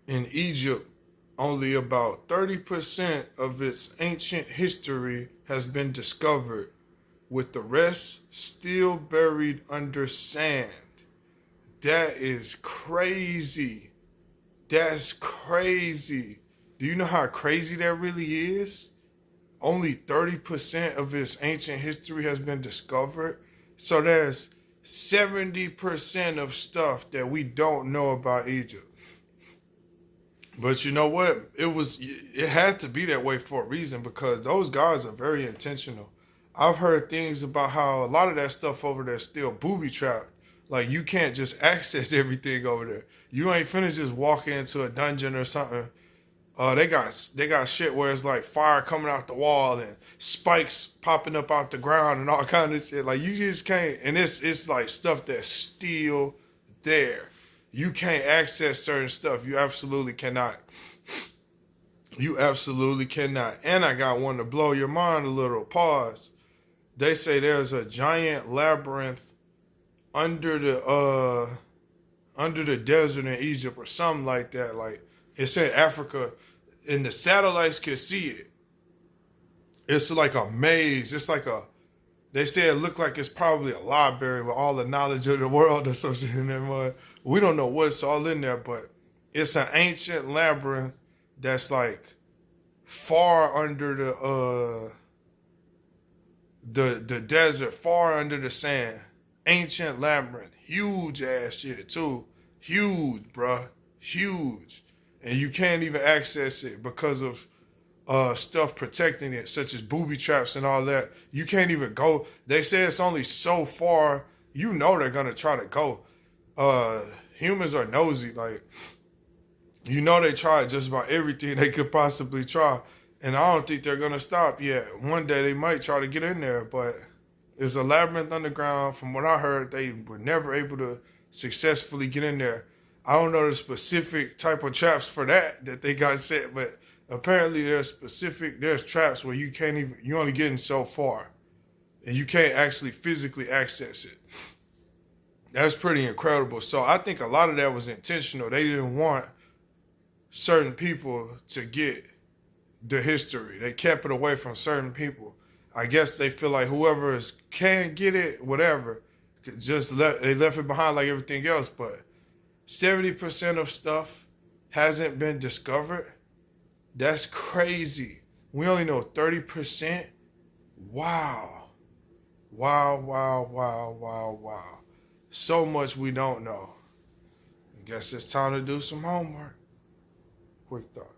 in Egypt, only about 30% of its ancient history has been discovered, with the rest still buried under sand. That is crazy. That's crazy. Do you know how crazy that really is? Only 30% of its ancient history has been discovered. So there's 70% of stuff that we don't know about Egypt. But you know what? It had to be that way for a reason, because those guys are very intentional. I've heard things about how a lot of that stuff over there is still booby trapped. Like, you can't just access everything over there. You ain't finna just walk into a dungeon or something. They got shit where it's like fire coming out the wall and spikes popping up out the ground and all kind of shit. Like, you just can't, and it's like stuff that's still there. You can't access certain stuff. You absolutely cannot. You absolutely cannot. And I got one to blow your mind a little. Pause. They say there's a giant labyrinth under the desert in Egypt or something like that. Like, it's in Africa, and the satellites can see it. It's like a maze. It's like they say it looked like it's probably a library with all the knowledge of the world associated in there. We don't know what's all in there, but it's an ancient labyrinth that's like far under the desert, far under the sand. Ancient labyrinth. Huge ass shit too. Huge, bruh. Huge. And you can't even access it because of stuff protecting it, such as booby traps and all that. You can't even go. They say it's only so far. You know they're gonna try to go. Humans are nosy. Like, you know they tried just about everything they could possibly try. And I don't think they're gonna stop yet. One day they might try to get in there, but it's a labyrinth underground. From what I heard, they were never able to successfully get in there. I don't know the specific type of traps for that they got set, but apparently there's traps where you only getting so far, and you can't actually physically access it. That's pretty incredible. So I think a lot of that was intentional. They didn't want certain people to get the history. They kept it away from certain people. I guess they feel like whoever can get it, whatever, they left it behind like everything else. But 70% of stuff hasn't been discovered. That's crazy. We only know 30%. Wow. Wow, wow, wow, wow, wow. So much we don't know. I guess it's time to do some homework. Quick thought.